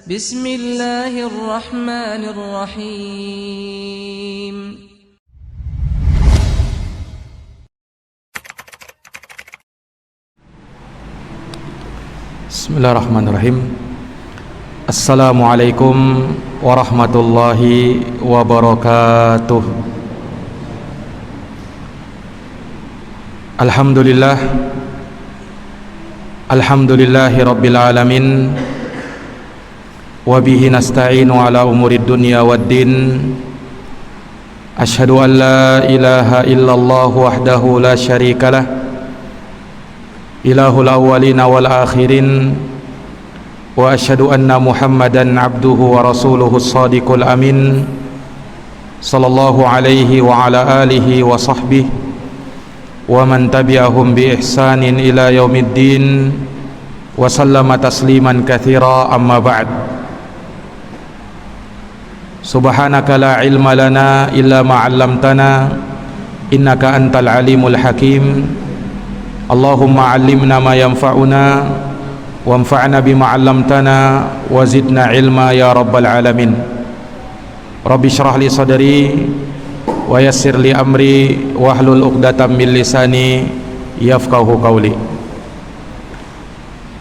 Bismillahirrahmanirrahim. Bismillahirrahmanirrahim. Assalamualaikum warahmatullahi wabarakatuh. Alhamdulillahi rabbil alamin. Wabihi nasta'inu ala umurid dunya waddin. Ashhadu an la ilaha illallah wahdahu la syarikalah, ilahul awwalina wal akhirin. Wa ashhadu anna Muhammadan abduhu wa rasuluhu as-sadiqul amin, sallallahu alaihi wa ala alihi wa sahbihi wa man tabi'ahum bi ihsanin ila yaumiddin wa sallama tasliman katsira, amma ba'd. Subhanaka la ilma lana illa ma 'allamtana innaka antal alimul hakim. Allahumma 'allimna ma yanfa'una wanfa'na bima 'allamtana wa zidna ilma ya rabbal alamin. Rabbi shrah li sadri wa yassir li amri wahlul 'uqdatam min lisani yafqahu qawli.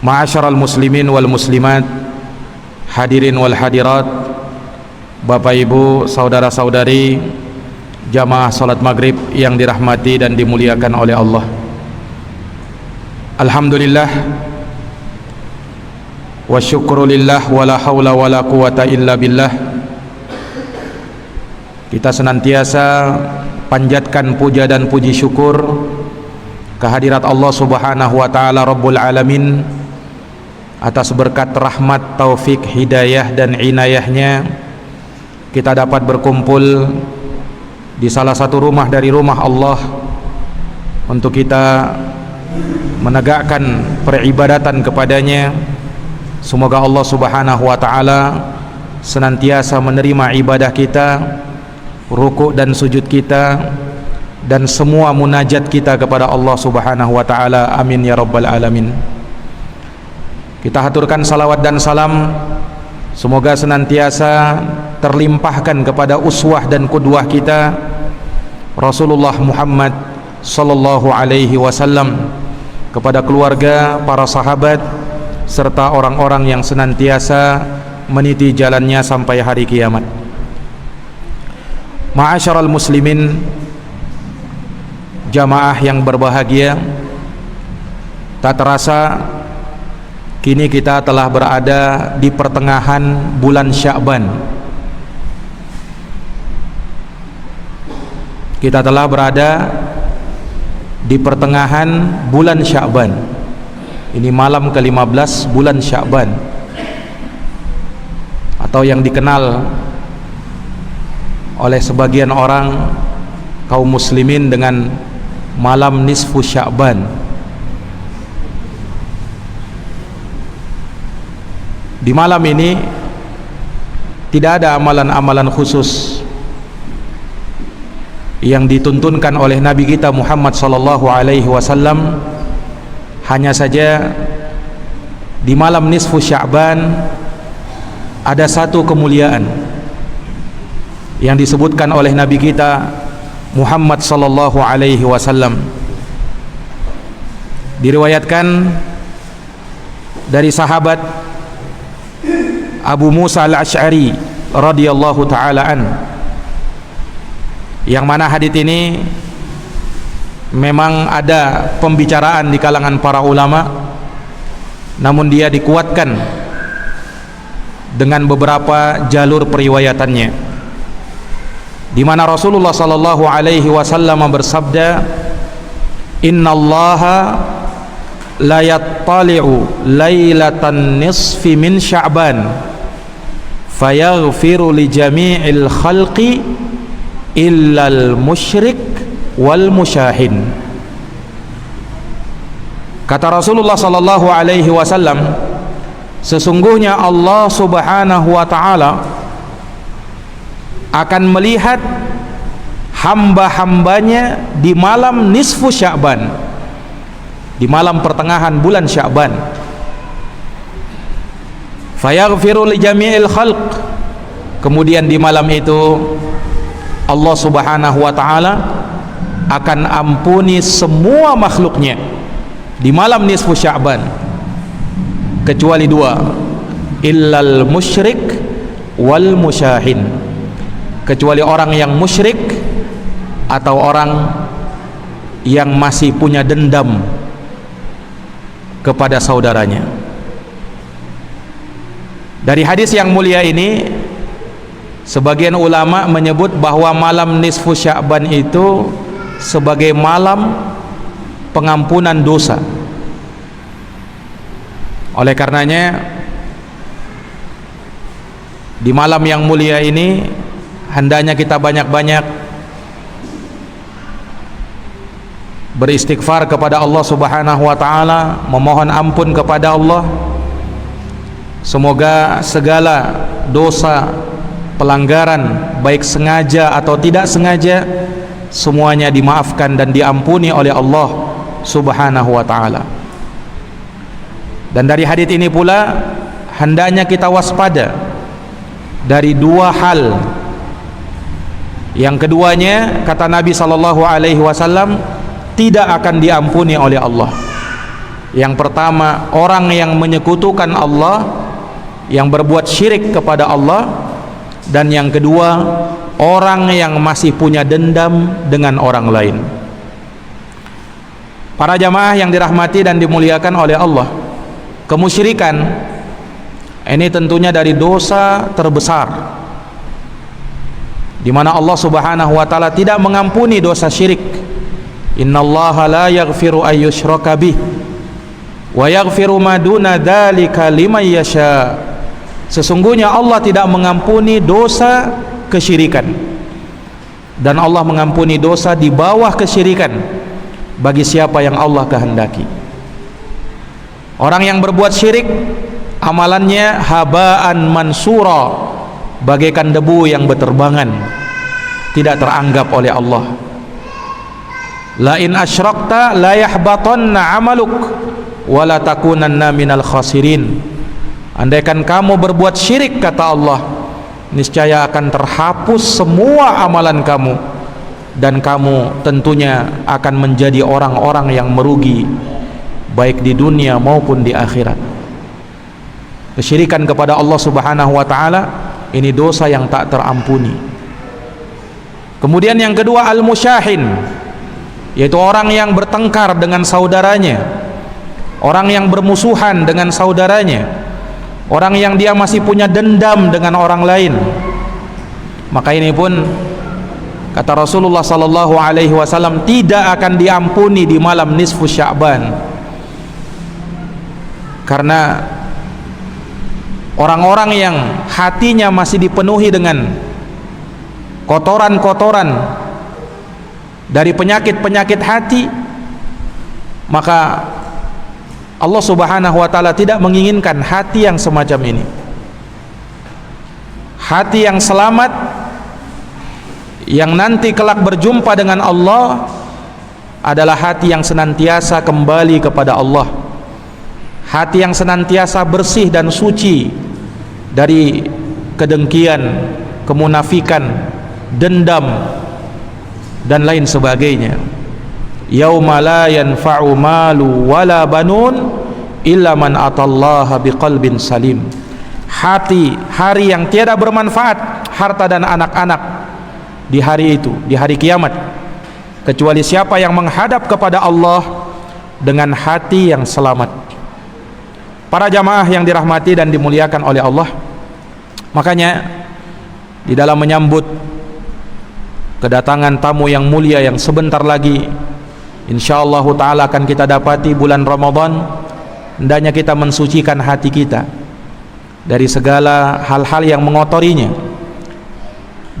Ma'asyaral muslimin wal muslimat, hadirin wal hadirat, Bapak Ibu, saudara-saudari, jamaah salat maghrib yang dirahmati dan dimuliakan oleh Allah. Alhamdulillah wa syukrulillah wa la hawla wa la quwata illa billah. Kita senantiasa panjatkan puja dan puji syukur kehadirat Allah Subhanahu wa taala Rabbul alamin atas berkat rahmat, taufik, hidayah dan inayahnya kita dapat berkumpul di salah satu rumah dari rumah Allah untuk kita menegakkan peribadatan kepadanya. Semoga Allah Subhanahu wa taala senantiasa menerima ibadah kita, rukuk dan sujud kita, dan semua munajat kita kepada Allah Subhanahu wa taala. Amin ya rabbal alamin. Kita haturkan salawat dan salam, semoga senantiasa terlimpahkan kepada uswah dan qudwah kita Rasulullah Muhammad sallallahu alaihi wasallam, kepada keluarga, para sahabat, serta orang-orang yang senantiasa meniti jalannya sampai hari kiamat. Ma'asyaral muslimin, jamaah yang berbahagia, tak terasa kini kita telah berada di pertengahan bulan Sya'ban. Kita telah berada di pertengahan bulan Sya'ban. Ini malam ke-15 bulan Sya'ban, atau yang dikenal oleh sebagian orang kaum muslimin dengan malam nisfu Sya'ban. Di malam ini tidak ada amalan-amalan khusus yang dituntunkan oleh Nabi kita Muhammad sallallahu alaihi wasallam. Hanya saja di malam nisfu Sya'ban ada satu kemuliaan yang disebutkan oleh Nabi kita Muhammad sallallahu alaihi wasallam. Diriwayatkan dari sahabat Abu Musa al-Asy'ari radhiyallahu taala an, yang mana hadits ini memang ada pembicaraan di kalangan para ulama, namun dia dikuatkan dengan beberapa jalur periwayatannya, di mana Rasulullah sallallahu alaihi wasallam bersabda, innallaha la yattali'u lailatan nisfi min Sya'ban fayaghfiru li jami'il khalqi illal musyrik wal musyahin. Kata Rasulullah sallallahu alaihi wasallam, sesungguhnya Allah Subhanahu wa taala akan melihat hamba-hambanya di malam nisfu Sya'ban, di malam pertengahan bulan Sya'ban. fayaghfiru li jami'il khalq. Kemudian di malam itu Allah Subhanahu wa taala akan ampuni semua makhluknya di malam nisfu Sya'ban, kecuali dua, illal musyrik wal musyahin, kecuali orang yang musyrik atau orang yang masih punya dendam kepada saudaranya. Dari hadis yang mulia ini, sebagian ulama menyebut bahwa malam nisfu Sya'ban itu sebagai malam pengampunan dosa. Oleh karenanya di malam yang mulia ini hendaknya kita banyak-banyak beristighfar kepada Allah Subhanahu wa taala, memohon ampun kepada Allah. Semoga segala dosa, pelanggaran baik sengaja atau tidak sengaja semuanya dimaafkan dan diampuni oleh Allah Subhanahu wa taala. Dan dari hadits ini pula hendaknya kita waspada dari dua hal. Yang keduanya, kata Nabi sallallahu alaihi wasallam, tidak akan diampuni oleh Allah. Yang pertama, orang yang menyekutukan Allah, yang berbuat syirik kepada Allah. Dan yang kedua, orang yang masih punya dendam dengan orang lain. Para jamaah yang dirahmati dan dimuliakan oleh Allah, kemusyrikan ini tentunya dari dosa terbesar, di mana Allah Subhanahu wa taala tidak mengampuni dosa syirik. Innallaha la yaghfiru ay yushraka bih wa yaghfiru ma duna dzalika liman yasha. Sesungguhnya Allah tidak mengampuni dosa kesyirikan, dan Allah mengampuni dosa di bawah kesyirikan bagi siapa yang Allah kehendaki. Orang yang berbuat syirik, amalannya habaan mansura, bagaikan debu yang berterbangan, tidak teranggap oleh Allah. La in asyrakta la yahbatanna amaluk wa la takunanna minal khasirin. Andaikan kamu berbuat syirik, kata Allah, niscaya akan terhapus semua amalan kamu, dan kamu tentunya akan menjadi orang-orang yang merugi baik di dunia maupun di akhirat. Kesyirikan kepada Allah Subhanahu wa taala ini dosa yang tak terampuni. Kemudian yang kedua, al-musyahin, yaitu orang yang bertengkar dengan saudaranya, orang yang bermusuhan dengan saudaranya, orang yang dia masih punya dendam dengan orang lain. Maka ini pun kata Rasulullah sallallahu alaihi wasallam tidak akan diampuni di malam nisfu Sya'ban, karena orang-orang yang hatinya masih dipenuhi dengan kotoran-kotoran dari penyakit-penyakit hati, maka Allah Subhanahu wa taala tidak menginginkan hati yang semacam ini. Hati yang selamat, yang nanti kelak berjumpa dengan Allah, adalah hati yang senantiasa kembali kepada Allah. Hati yang senantiasa bersih dan suci dari kedengkian, kemunafikan, dendam, dan lain sebagainya. Yauma la yanfa'u malu wala banun illa man atallaha biqalbin salim. Hari yang tiada bermanfaat harta dan anak-anak di hari itu, di hari kiamat, kecuali siapa yang menghadap kepada Allah dengan hati yang selamat. Para jamaah yang dirahmati dan dimuliakan oleh Allah, makanya di dalam menyambut kedatangan tamu yang mulia yang sebentar lagi insyaallah ta'ala akan kita dapati bulan Ramadan, hendaknya kita mensucikan hati kita dari segala hal-hal yang mengotorinya.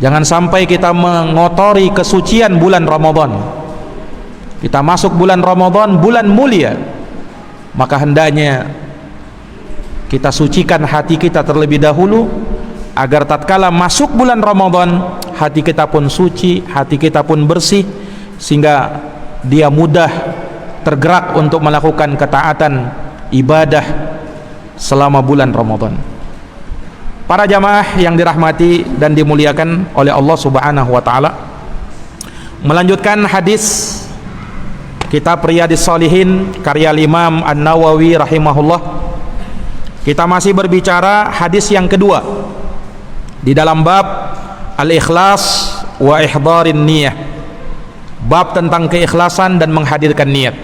Jangan sampai kita mengotori kesucian bulan Ramadan. Kita masuk bulan Ramadan, bulan mulia, maka hendaknya kita sucikan hati kita terlebih dahulu, agar tatkala masuk bulan Ramadan hati kita pun suci, hati kita pun bersih, sehingga dia mudah tergerak untuk melakukan ketaatan ibadah selama bulan Ramadan. Para jamaah yang dirahmati dan dimuliakan oleh Allah Subhanahu wa taala, melanjutkan hadis kitab Riyadhis Shalihin karya Imam An-Nawawi rahimahullah. Kita masih berbicara hadis yang kedua di dalam bab al-ikhlas wa ihdarin niyah, bab tentang keikhlasan dan menghadirkan niat.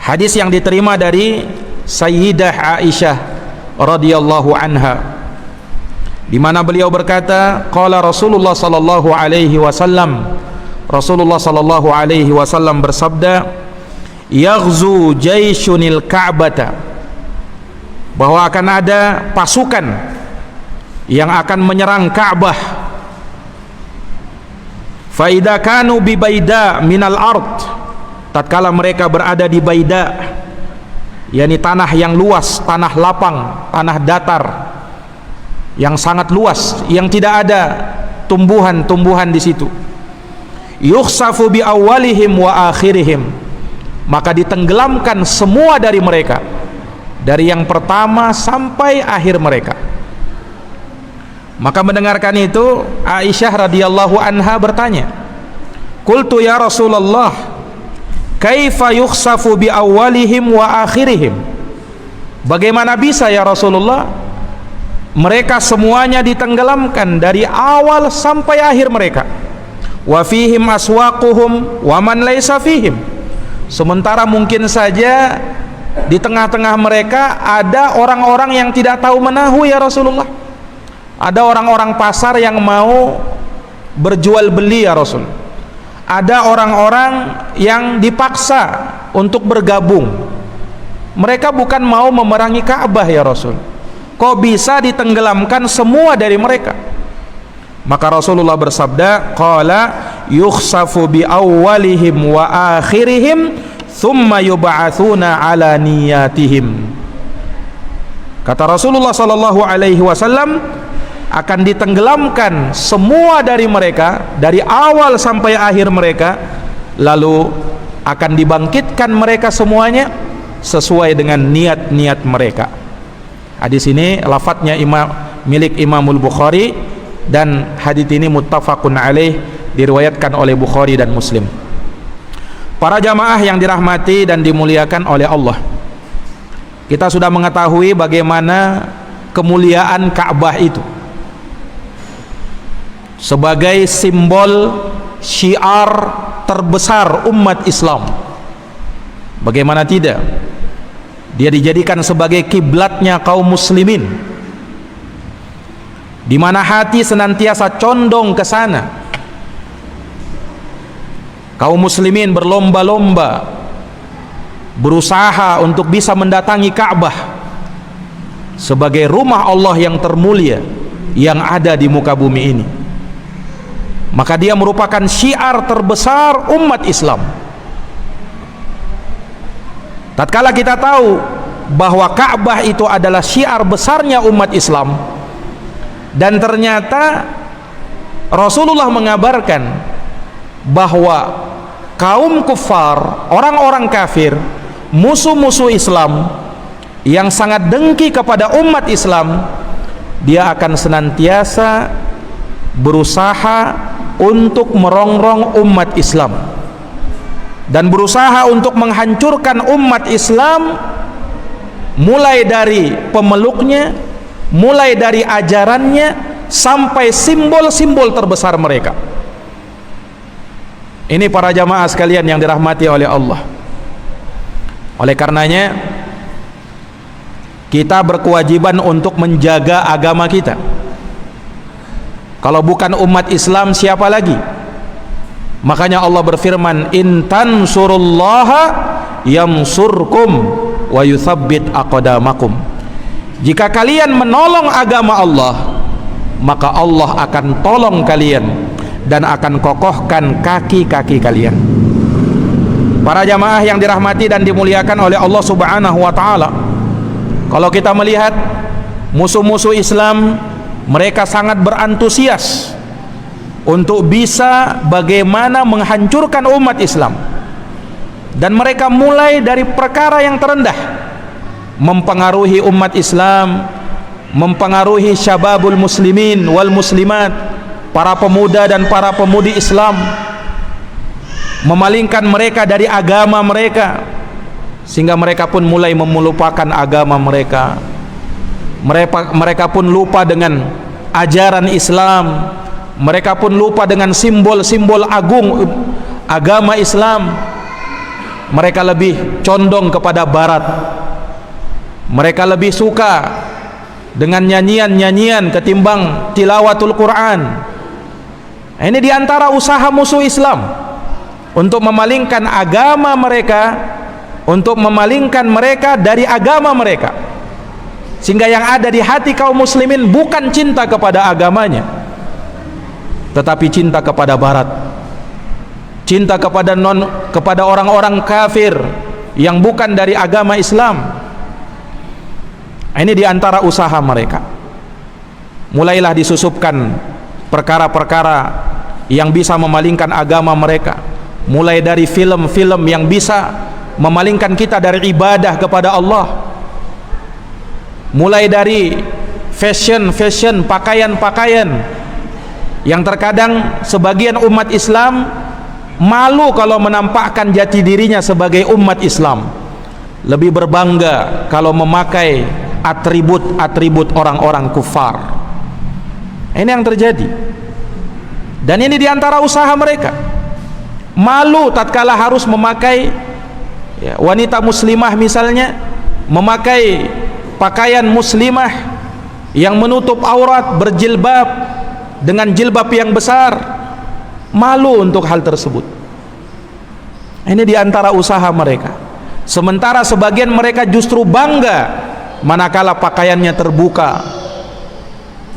Hadis yang diterima dari Sayyidah Aisyah radhiyallahu anha, di mana beliau berkata, qala Rasulullah sallallahu alaihi wasallam, Rasulullah sallallahu alaihi wasallam bersabda, yaghzu jayshunil ka'bata, bahwa akan ada pasukan yang akan menyerang Ka'bah. Fa idza kanu bi baida minal ard, tatkala mereka berada di baida, yakni tanah yang luas, tanah lapang, tanah datar yang sangat luas, yang tidak ada tumbuhan-tumbuhan di situ. Yukhsafu bi awwalihim wa akhirihim, maka ditenggelamkan semua dari mereka, dari yang pertama sampai akhir mereka. Maka mendengarkan itu, Aisyah radhiyallahu anha bertanya, qultu ya Rasulullah, kaifa yukhsafu bi awwalihim wa akhirihim, bagaimana bisa ya Rasulullah mereka semuanya ditenggelamkan dari awal sampai akhir mereka? Wa fihim aswaquhum wa man laysa fihim, sementara mungkin saja di tengah-tengah mereka ada orang-orang yang tidak tahu menahu ya Rasulullah, ada orang-orang pasar yang mau berjual beli ya Rasul, ada orang-orang yang dipaksa untuk bergabung, mereka bukan mau memerangi Ka'bah ya Rasul, kok bisa ditenggelamkan semua dari mereka? Maka Rasulullah bersabda, qala yukhsafu bi awwalihim wa akhirihim thumma yub'atsuna ala niyatihim. Kata Rasulullah sallallahu alaihi wasallam, akan ditenggelamkan semua dari mereka, dari awal sampai akhir mereka, lalu akan dibangkitkan mereka semuanya sesuai dengan niat-niat mereka. Hadis ini lafadznya milik Imamul Bukhari, dan hadis ini muttafaqun alaih, diriwayatkan oleh Bukhari dan Muslim. Para jamaah yang dirahmati dan dimuliakan oleh Allah, kita sudah mengetahui bagaimana kemuliaan Ka'bah itu sebagai simbol syiar terbesar umat Islam. Bagaimana tidak, dia dijadikan sebagai kiblatnya kaum muslimin, di mana hati senantiasa condong ke sana. Kaum muslimin berlomba-lomba berusaha untuk bisa mendatangi Ka'bah sebagai rumah Allah yang termulia yang ada di muka bumi ini. Maka dia merupakan syiar terbesar umat Islam. Tatkala kita tahu bahwa Ka'bah itu adalah syiar besarnya umat Islam, dan ternyata Rasulullah mengabarkan bahwa kaum kufar, orang-orang kafir, musuh-musuh Islam yang sangat dengki kepada umat Islam, dia akan senantiasa berusaha untuk merongrong umat Islam dan berusaha untuk menghancurkan umat Islam, mulai dari pemeluknya, mulai dari ajarannya, sampai simbol-simbol terbesar mereka. Ini para jamaah sekalian yang dirahmati oleh Allah. Oleh karenanya kita berkewajiban untuk menjaga agama kita. Kalau bukan umat Islam, siapa lagi? Makanya Allah berfirman, in tansurullaha yamsurkum wa yuthabbit aqdamakum. Jika kalian menolong agama Allah, maka Allah akan tolong kalian dan akan kokohkan kaki-kaki kalian. Para jamaah yang dirahmati dan dimuliakan oleh Allah Subhanahu wa taala, kalau kita melihat musuh-musuh Islam, mereka sangat berantusias untuk bisa bagaimana menghancurkan umat Islam, dan mereka mulai dari perkara yang terendah, mempengaruhi umat Islam mempengaruhi syababul muslimin wal muslimat, para pemuda dan para pemudi Islam, memalingkan mereka dari agama mereka, sehingga mereka pun mulai melupakan agama mereka. Mereka pun lupa dengan ajaran Islam, mereka pun lupa dengan simbol-simbol agung agama Islam. Mereka lebih condong kepada barat, mereka lebih suka dengan nyanyian-nyanyian ketimbang tilawatul Quran. Ini diantara usaha musuh Islam untuk memalingkan agama mereka, untuk memalingkan mereka dari agama mereka, sehingga yang ada di hati kaum muslimin bukan cinta kepada agamanya, tetapi cinta kepada barat, cinta kepada orang-orang kafir yang bukan dari agama Islam. Ini diantara usaha mereka. Mulailah disusupkan perkara-perkara yang bisa memalingkan agama mereka, mulai dari film-film yang bisa memalingkan kita dari ibadah kepada Allah, mulai dari fashion, pakaian-pakaian yang terkadang sebagian umat Islam malu kalau menampakkan jati dirinya sebagai umat Islam, lebih berbangga kalau memakai atribut-atribut orang-orang kufar. Ini yang terjadi, dan ini diantara usaha mereka. Malu tatkala harus memakai, wanita muslimah misalnya memakai pakaian muslimah yang menutup aurat, berjilbab dengan jilbab yang besar, malu untuk hal tersebut. Ini diantara usaha mereka. Sementara sebagian mereka justru bangga manakala pakaiannya terbuka,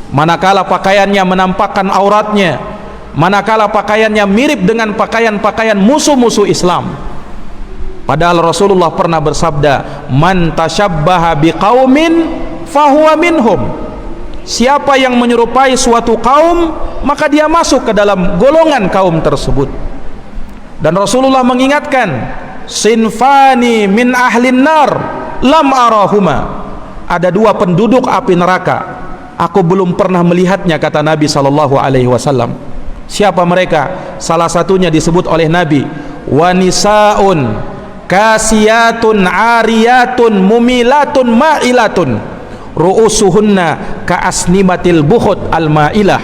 manakala pakaiannya menampakkan auratnya, manakala pakaiannya mirip dengan pakaian-pakaian musuh-musuh Islam. Padahal Rasulullah pernah bersabda, man tashabbaha biqaumin fahuwa minhum. Siapa yang menyerupai suatu kaum, maka dia masuk ke dalam golongan kaum tersebut. Dan Rasulullah mengingatkan, sinfani min ahlin nar lam arahuma. Ada dua penduduk api neraka, aku belum pernah melihatnya, kata Nabi SAW. Siapa mereka? Salah satunya disebut oleh Nabi, wanisaun kasiyatun ariyatun mumilatun ma'ilatun ru'usuhunna ka'asnimatil bukhut al-ma'ilah.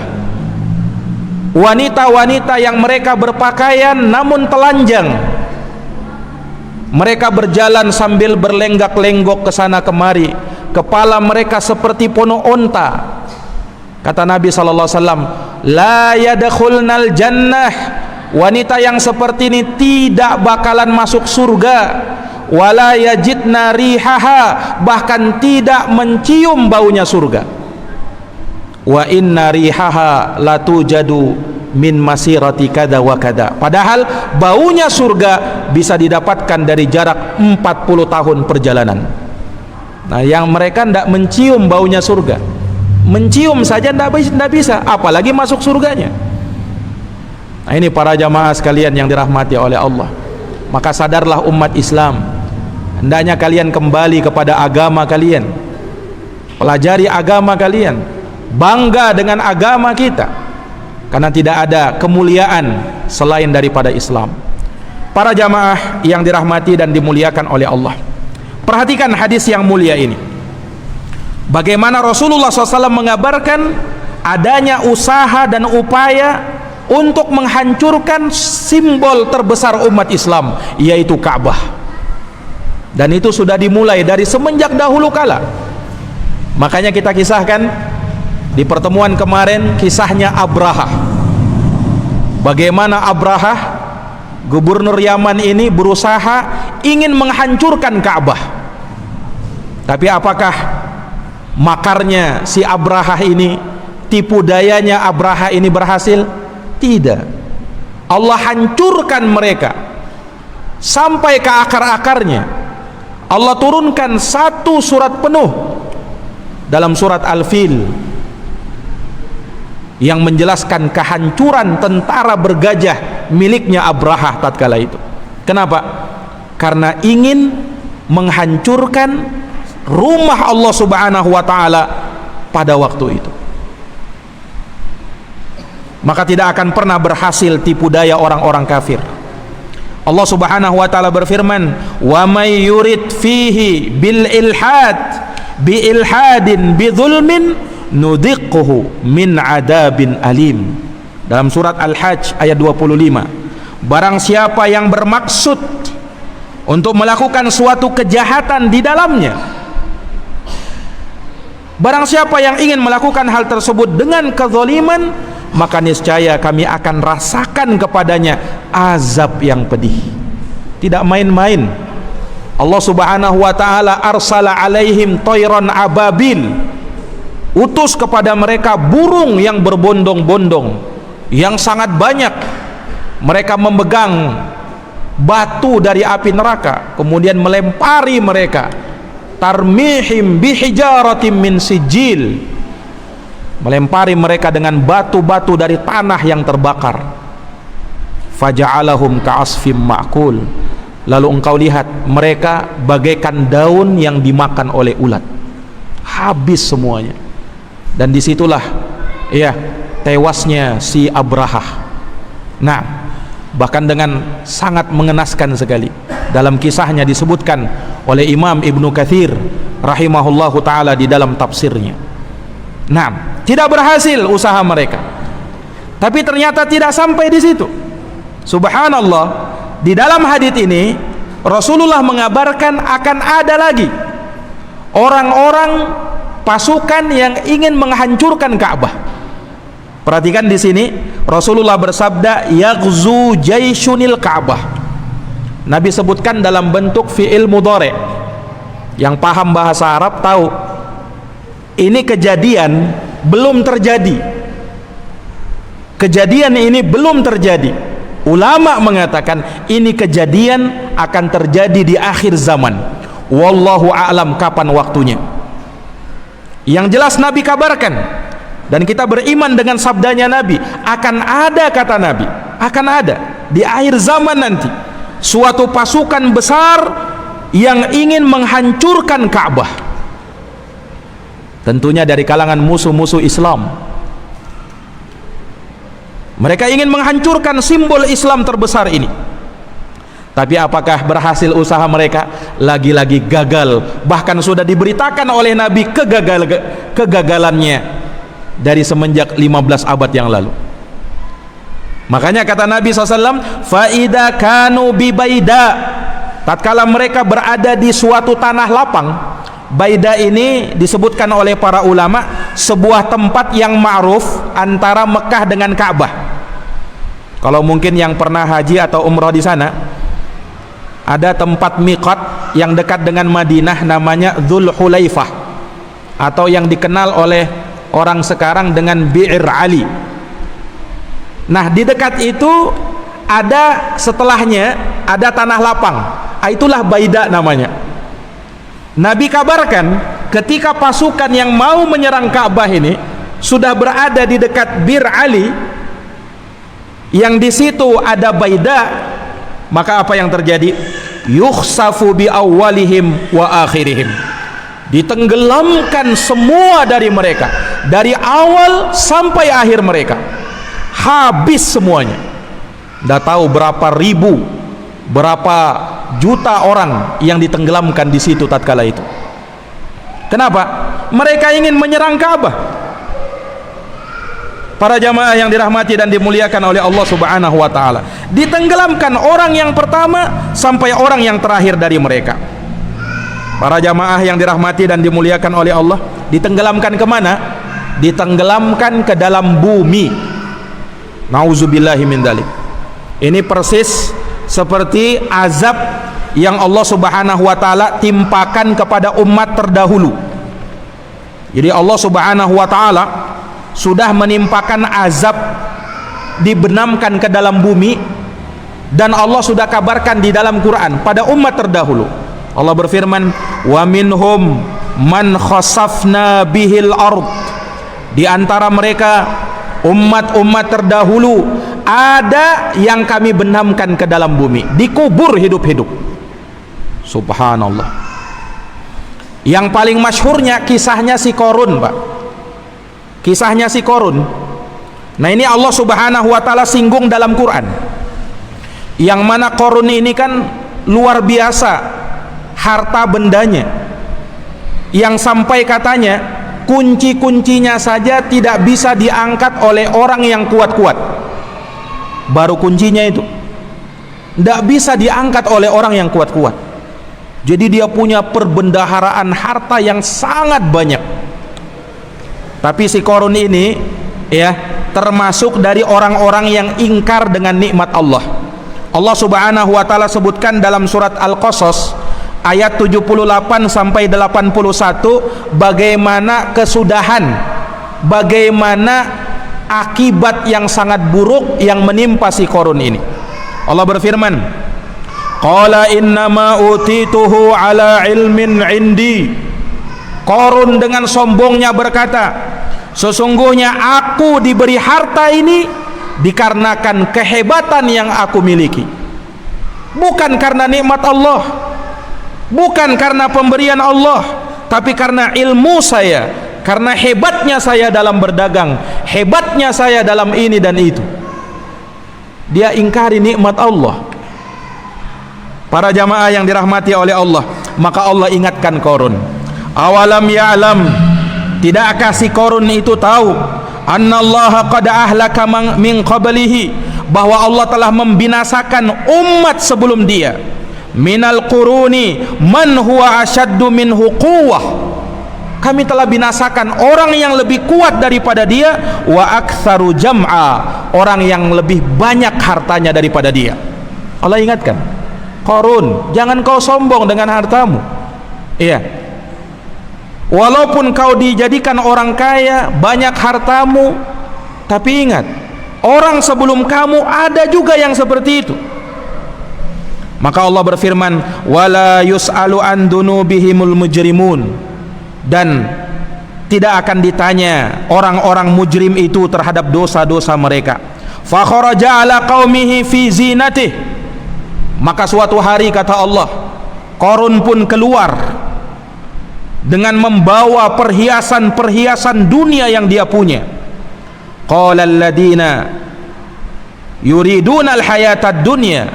Wanita-wanita yang mereka berpakaian namun telanjang, mereka berjalan sambil berlenggak-lenggok ke sana kemari, kepala mereka seperti pono onta. Kata Nabi SAW, la yadkhulnal jannah, wanita yang seperti ini tidak bakalan masuk surga, wala yajidna rihaha, bahkan tidak mencium baunya surga. Wa inna rihaha latujadu min masirati kada wa kada. Padahal baunya surga bisa didapatkan dari jarak 40 tahun perjalanan. Nah, yang mereka tidak mencium baunya surga, mencium saja tidak bisa, apalagi masuk surganya. Nah, ini para jamaah sekalian yang dirahmati oleh Allah. Maka sadarlah umat Islam, hendaknya kalian kembali kepada agama kalian, pelajari agama kalian, bangga dengan agama kita, karena tidak ada kemuliaan selain daripada Islam. Para jamaah yang dirahmati dan dimuliakan oleh Allah, perhatikan hadis yang mulia ini. Bagaimana Rasulullah SAW mengabarkan adanya usaha dan upaya untuk menghancurkan simbol terbesar umat Islam, yaitu Ka'bah. Dan itu sudah dimulai dari semenjak dahulu kala. Makanya kita kisahkan di pertemuan kemarin kisahnya Abrahah. Bagaimana Abrahah, gubernur Yaman ini, berusaha ingin menghancurkan Ka'bah. Tapi apakah makarnya si Abrahah ini, tipu dayanya Abrahah ini berhasil? Tidak. Allah hancurkan mereka sampai ke akar-akarnya. Allah turunkan satu surat penuh dalam surat Al-Fil yang menjelaskan kehancuran tentara bergajah miliknya Abrahah tatkala itu. Kenapa? Karena ingin menghancurkan rumah Allah Subhanahu wa taala pada waktu itu. Maka tidak akan pernah berhasil tipu daya orang-orang kafir. Allah Subhanahu wa taala berfirman, "Wa may yurid fihi bil ilhad bi ilhadin bi dzulmin nudhiquhu min adabin alim." Dalam surat Al-Hajj ayat 25. Barang siapa yang bermaksud untuk melakukan suatu kejahatan di dalamnya, barang siapa yang ingin melakukan hal tersebut dengan kezaliman, maka niscaya kami akan rasakan kepadanya azab yang pedih. Tidak main-main. Allah Subhanahu wa taala arsala alaihim tayran ababil, utus kepada mereka burung yang berbondong-bondong yang sangat banyak. Mereka memegang batu dari api neraka, kemudian melempari mereka, tarmihim bihijaratim min sijil, melempari mereka dengan batu-batu dari tanah yang terbakar. Faja'alahum ka'asfim ma'kul, lalu engkau lihat mereka bagaikan daun yang dimakan oleh ulat, habis semuanya. Dan disitulah tewasnya si Abrahah. Nah, bahkan dengan sangat mengenaskan sekali, dalam kisahnya disebutkan oleh Imam Ibnu Katsir rahimahullahu taala di dalam tafsirnya. Nah, tidak berhasil usaha mereka. Tapi ternyata tidak sampai di situ. Subhanallah, di dalam hadits ini Rasulullah mengabarkan akan ada lagi orang-orang pasukan yang ingin menghancurkan Ka'bah. Perhatikan di sini Rasulullah bersabda, yaghzu jaisyunil Ka'bah. Nabi sebutkan dalam bentuk fi'il mudhari'. Yang paham bahasa Arab tahu ini kejadian belum terjadi. Kejadian ini belum terjadi. Ulama mengatakan ini kejadian akan terjadi di akhir zaman. Wallahu a'lam kapan waktunya. Yang jelas Nabi kabarkan, dan kita beriman dengan sabdanya Nabi, akan ada, kata Nabi, akan ada di akhir zaman nanti suatu pasukan besar yang ingin menghancurkan Ka'bah. Tentunya dari kalangan musuh-musuh Islam. Mereka ingin menghancurkan simbol Islam terbesar ini. Tapi apakah berhasil usaha mereka? Lagi-lagi gagal. Bahkan sudah diberitakan oleh Nabi kegagalannya dari semenjak 15 abad yang lalu. Makanya kata Nabi SAW, faida kanu bibaida, tatkala mereka berada di suatu tanah lapang. Baida ini disebutkan oleh para ulama sebuah tempat yang ma'ruf antara Mekah dengan Ka'bah. Kalau mungkin yang pernah haji atau umrah di sana, ada tempat miqat yang dekat dengan Madinah namanya Dzul Hulaifah, atau yang dikenal oleh orang sekarang dengan Bi'ir Ali. Nah, di dekat itu ada setelahnya ada tanah lapang. Itulah Baida namanya. Nabi kabarkan ketika pasukan yang mau menyerang Ka'bah ini sudah berada di dekat Bir Ali, yang di situ ada Baida, maka apa yang terjadi? Yukhsafu bi awwalihim wa akhirihim. Ditenggelamkan semua dari mereka, dari awal sampai akhir mereka. Habis semuanya. Tidak tahu berapa ribu, berapa juta orang yang ditenggelamkan di situ tatkala itu. Kenapa? Mereka ingin menyerang Ka'bah. Para jamaah yang dirahmati dan dimuliakan oleh Allah Subhanahu wa taala, ditenggelamkan orang yang pertama sampai orang yang terakhir dari mereka. Para jamaah yang dirahmati dan dimuliakan oleh Allah, ditenggelamkan kemana? Ditenggelamkan ke dalam bumi. Nauzubillahi min dzalik. Ini persis seperti azab yang Allah Subhanahu wa taala timpakan kepada umat terdahulu. Jadi Allah Subhanahu wa taala sudah menimpakan azab, dibenamkan ke dalam bumi, dan Allah sudah kabarkan di dalam Quran pada umat terdahulu. Allah berfirman, wa minhum man khasafna bihil ard. Di antara mereka umat-umat terdahulu ada yang kami benamkan ke dalam bumi, dikubur hidup-hidup. Subhanallah. Yang paling masyhurnya kisahnya si Qarun, Pak. Kisahnya si Qarun. Nah, ini Allah Subhanahu wa taala singgung dalam Quran. Yang mana Qarun ini kan luar biasa harta bendanya, yang sampai katanya kunci-kuncinya saja tidak bisa diangkat oleh orang yang kuat-kuat. Baru kuncinya itu tidak bisa diangkat oleh orang yang kuat-kuat. Jadi dia punya perbendaharaan harta yang sangat banyak. Tapi si Qarun ini ya termasuk dari orang-orang yang ingkar dengan nikmat Allah. Allah Subhanahu wa taala sebutkan dalam surat Al-Qasas ayat 78 sampai 81 bagaimana kesudahan, bagaimana akibat yang sangat buruk yang menimpa si Qarun ini. Allah berfirman, qala innama utituhu ala ilmin indi. Qarun dengan sombongnya berkata, sesungguhnya aku diberi harta ini dikarenakan kehebatan yang aku miliki, bukan karena nikmat Allah, bukan karena pemberian Allah, tapi karena ilmu saya, karena hebatnya saya dalam berdagang, hebatnya saya dalam ini dan itu. Dia ingkari nikmat Allah. Para jamaah yang dirahmati oleh Allah, maka Allah ingatkan Qarun, awalam ya'lam, tidakkah si Qarun itu tahu annallaha qad ahlaka min qablihi, bahwa Allah telah membinasakan umat sebelum dia, minal quruni man huwa asyaddu minhu quwwah, kami telah binasakan orang yang lebih kuat daripada dia, wa aktsaru jam'a, orang yang lebih banyak hartanya daripada dia. Allah ingatkan, Qarun, jangan kau sombong dengan hartamu. Iya, walaupun kau dijadikan orang kaya, banyak hartamu, tapi ingat, orang sebelum kamu ada juga yang seperti itu. Maka Allah berfirman, wala yus'alu an dunubihimul mujrimun, dan tidak akan ditanya orang-orang mujrim itu terhadap dosa-dosa mereka. Fa kharaja ala qaumihi fi zinatih, maka suatu hari kata Allah, Qarun pun keluar dengan membawa perhiasan-perhiasan dunia yang dia punya. Qala alladziina yuriduna al-hayatad dunya,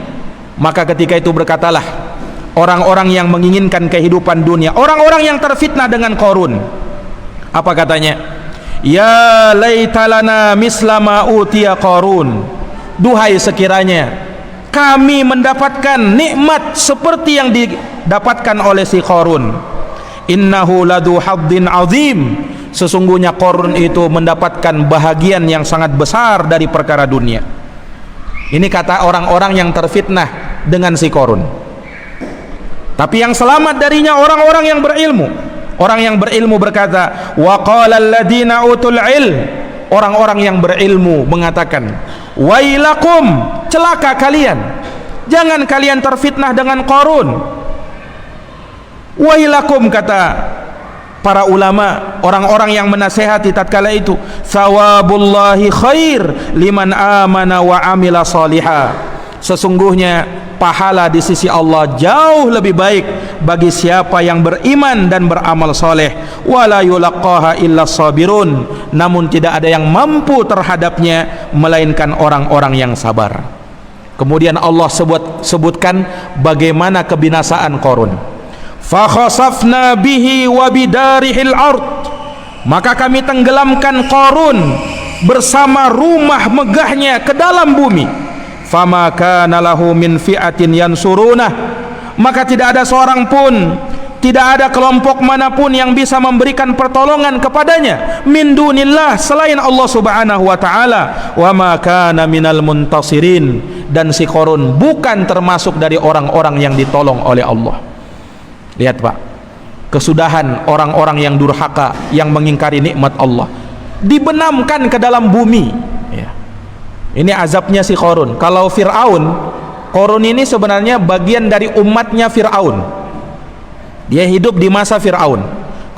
maka ketika itu berkatalah orang-orang yang menginginkan kehidupan dunia, orang-orang yang terfitnah dengan Qarun. Apa katanya? Ya laitalana mislama utiya Qarun, duhai sekiranya kami mendapatkan nikmat seperti yang didapatkan oleh si Qarun. Innahu ladu haddin azim, sesungguhnya Qarun itu mendapatkan bahagian yang sangat besar dari perkara dunia. Ini kata orang-orang yang terfitnah dengan si Qarun. Tapi yang selamat darinya orang-orang yang berilmu. Orang yang berilmu berkata, wa qala alladziina utul ilm, orang-orang yang berilmu mengatakan, wailakum, celaka kalian, jangan kalian terfitnah dengan Qarun. Wailakum, kata para ulama, orang-orang yang menasehati tatkala itu, thawabullahi khair liman amana wa amila salihah, sesungguhnya pahala di sisi Allah jauh lebih baik bagi siapa yang beriman dan beramal soleh. Wala yulaqqaha illa sabirun, namun tidak ada yang mampu terhadapnya melainkan orang-orang yang sabar. Kemudian Allah sebutkan bagaimana kebinasaan Qarun. Fa khasafna bihi wa bidarihil ard, maka kami tenggelamkan Qarun bersama rumah megahnya ke dalam bumi. Fama kana lahu min fi'atin yansurunah, maka tidak ada seorang pun, tidak ada kelompok manapun yang bisa memberikan pertolongan kepadanya min dunillah, selain Allah Subhanahu wa taala. Wa ma kana minal muntasirin, dan si Qarun bukan termasuk dari orang-orang yang ditolong oleh Allah. Lihat Pak, kesudahan orang-orang yang durhaka, yang mengingkari nikmat Allah, dibenamkan ke dalam bumi. Ya. Ini azabnya si Qarun. Kalau Fir'aun, Qarun ini sebenarnya bagian dari umatnya Fir'aun. Dia hidup di masa Fir'aun.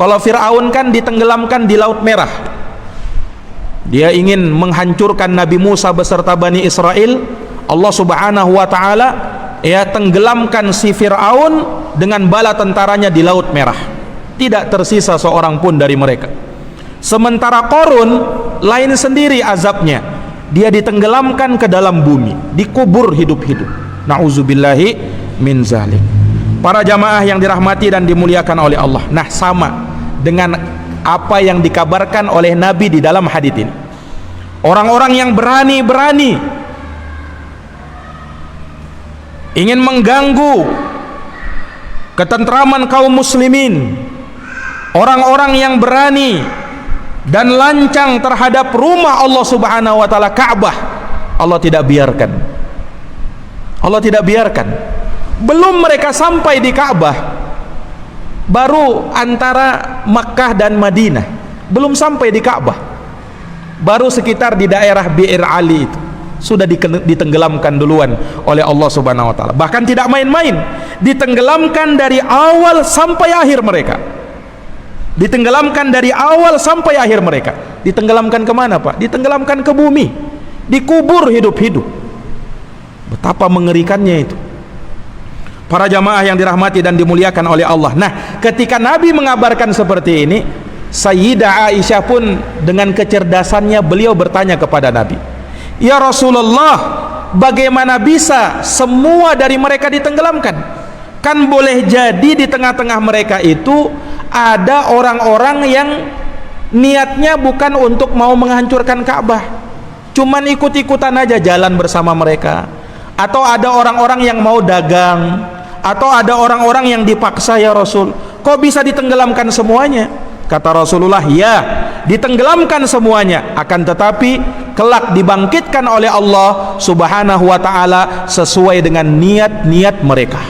Kalau Fir'aun kan ditenggelamkan di Laut Merah. Dia ingin menghancurkan Nabi Musa beserta Bani Israel. Allah Subhanahu wa ta'ala ya tenggelamkan si Fir'aun dengan bala tentaranya di Laut Merah. Tidak tersisa seorang pun dari mereka. Sementara Qarun lain sendiri azabnya, dia ditenggelamkan ke dalam bumi, dikubur hidup-hidup. Nauzubillahi min zalik. Para jamaah yang dirahmati dan dimuliakan oleh Allah, nah sama dengan apa yang dikabarkan oleh Nabi di dalam hadits ini. Orang-orang yang berani ingin mengganggu ketentraman kaum muslimin, orang-orang yang berani dan lancang terhadap rumah Allah Subhanahu wa taala, Ka'bah, Allah tidak biarkan. Allah tidak biarkan. Belum mereka sampai di Ka'bah, baru antara Makkah dan Madinah, belum sampai di Ka'bah, baru sekitar di daerah Bi'ir Ali itu sudah ditenggelamkan duluan oleh Allah Subhanahu wa taala. Bahkan tidak main-main, ditenggelamkan dari awal sampai akhir mereka. Ditenggelamkan dari awal sampai akhir mereka. Ditenggelamkan kemana, Pak? Ditenggelamkan ke bumi, dikubur hidup-hidup. Betapa mengerikannya itu. Para jamaah yang dirahmati dan dimuliakan oleh Allah. Nah, ketika Nabi mengabarkan seperti ini, Sayyidah Aisyah pun dengan kecerdasannya beliau bertanya kepada Nabi, "Ya Rasulullah, bagaimana bisa semua dari mereka ditenggelamkan? Kan boleh jadi di tengah-tengah mereka itu ada orang-orang yang niatnya bukan untuk mau menghancurkan Ka'bah, cuman ikut-ikutan aja jalan bersama mereka, atau ada orang-orang yang mau dagang, atau ada orang-orang yang dipaksa, ya Rasul, kok bisa ditenggelamkan semuanya?" Kata Rasulullah, ya, ditenggelamkan semuanya, akan tetapi kelak dibangkitkan oleh Allah Subhanahu wa taala sesuai dengan niat-niat mereka.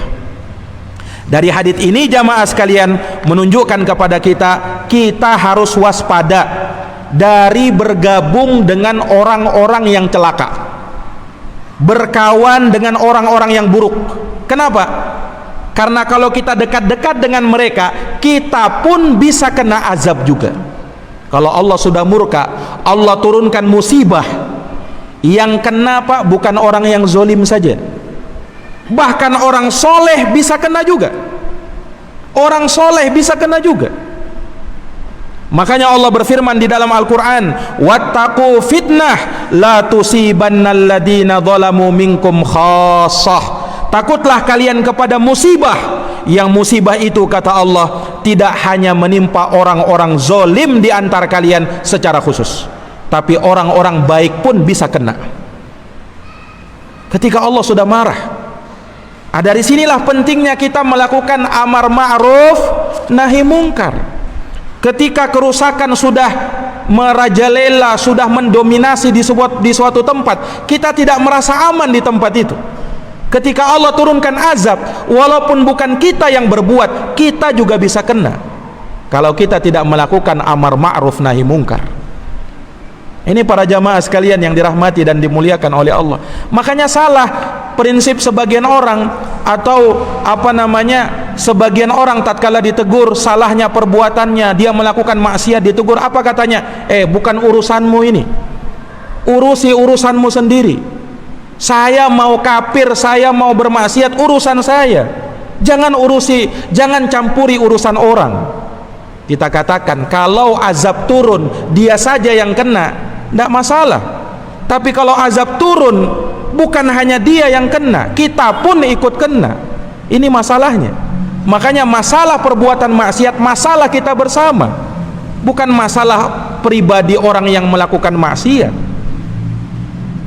Dari hadits ini jamaah sekalian menunjukkan kepada kita harus waspada dari bergabung dengan orang-orang yang celaka, berkawan dengan orang-orang yang buruk. Kenapa? Karena kalau kita dekat-dekat dengan mereka, kita pun bisa kena azab juga. Kalau Allah sudah murka, Allah turunkan musibah. Yang kena, Pak, bukan orang yang zolim saja, bahkan orang soleh bisa kena juga. Orang soleh bisa kena juga. Makanya Allah berfirman di dalam Al-Quran, "Wattaqu fitnah la tusibannal ladina zalamu minkum khassah." Takutlah kalian kepada musibah, yang musibah itu, kata Allah, tidak hanya menimpa orang-orang zolim di antara kalian secara khusus, tapi orang-orang baik pun bisa kena. Ketika Allah sudah marah, dari sinilah pentingnya kita melakukan amar ma'ruf nahi mungkar. Ketika kerusakan sudah merajalela, sudah mendominasi di suatu tempat, kita tidak merasa aman di tempat itu. Ketika Allah turunkan azab, walaupun bukan kita yang berbuat, kita juga bisa kena kalau kita tidak melakukan amar ma'ruf nahi mungkar. Ini para jamaah sekalian yang dirahmati dan dimuliakan oleh Allah. Makanya salah prinsip sebagian orang, atau sebagian orang tatkala ditegur salahnya perbuatannya, dia melakukan maksiat, ditegur, apa katanya? Bukan urusanmu ini, urusi urusanmu sendiri. Saya mau kafir, saya mau bermaksiat, urusan saya. Jangan campuri urusan orang. Kita katakan kalau azab turun, dia saja yang kena, tidak masalah. Tapi kalau azab turun, bukan hanya dia yang kena, kita pun ikut kena. Ini masalahnya. Makanya masalah perbuatan maksiat, masalah kita bersama, bukan masalah pribadi orang yang melakukan maksiat.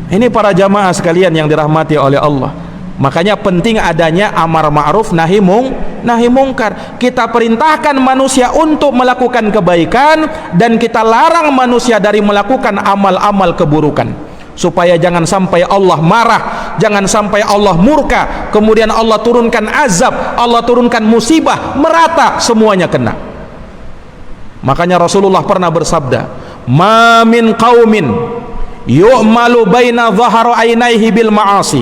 Ini para jamaah sekalian yang dirahmati oleh Allah. Makanya penting adanya amar ma'ruf nahi mungkar. Kita perintahkan manusia untuk melakukan kebaikan, dan kita larang manusia dari melakukan amal-amal keburukan, supaya jangan sampai Allah marah, jangan sampai Allah murka, kemudian Allah turunkan azab, Allah turunkan musibah, merata semuanya kena. Makanya Rasulullah pernah bersabda, "Ma min qaumin yu'malu baina dhahara ainaihi bil ma'asi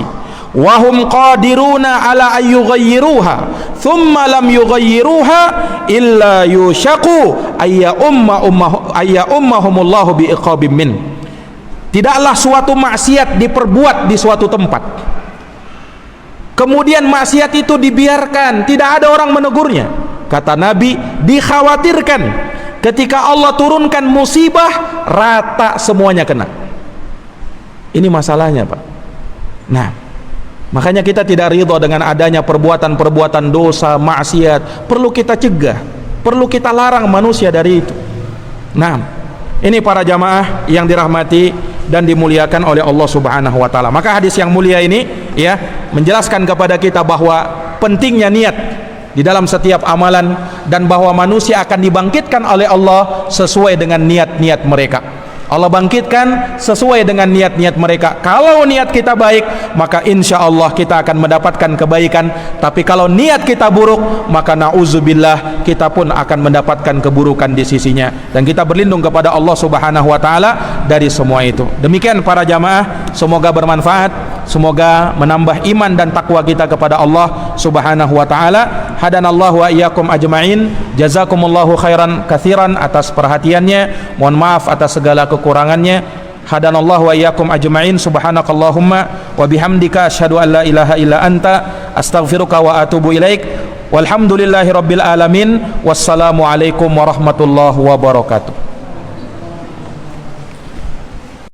wa hum qadiruna ala an yughayyiruha thumma lam yughayyiruha illa yushaqu ayya ummahumullahu bi iqabim min." Tidaklah suatu maksiat diperbuat di suatu tempat, kemudian maksiat itu dibiarkan, tidak ada orang menegurnya. Kata Nabi, dikhawatirkan ketika Allah turunkan musibah, rata semuanya kena. Ini masalahnya, Pak. Nah, makanya kita tidak ridho dengan adanya perbuatan-perbuatan dosa, maksiat. Perlu kita cegah, perlu kita larang manusia dari itu. Nah, ini para jamaah yang dirahmati dan dimuliakan oleh Allah Subhanahu wa taala. Maka hadis yang mulia ini ya menjelaskan kepada kita bahwa pentingnya niat di dalam setiap amalan, dan bahwa manusia akan dibangkitkan oleh Allah sesuai dengan niat-niat mereka. Allah bangkitkan sesuai dengan niat-niat mereka. Kalau niat kita baik, maka insya Allah kita akan mendapatkan kebaikan. Tapi kalau niat kita buruk, maka na'udzubillah, kita pun akan mendapatkan keburukan di sisinya. Dan kita berlindung kepada Allah Subhanahu wa taala dari semua itu. Demikian para jamaah, semoga bermanfaat, semoga menambah iman dan takwa kita kepada Allah Subhanahu wa taala. Hadanallahu wa iyyakum ajmain. Jazakumullahu khairan katsiran atas perhatiannya. Mohon maaf atas segala kekurangannya. Hadanallahu wa iyyakum ajmain. Subhanakallahumma wa bihamdika asyhadu an la ilaha illa anta astaghfiruka wa atubu ilaik. Walhamdulillahi rabbil alamin. Wassalamu alaikum warahmatullahi wabarakatuh.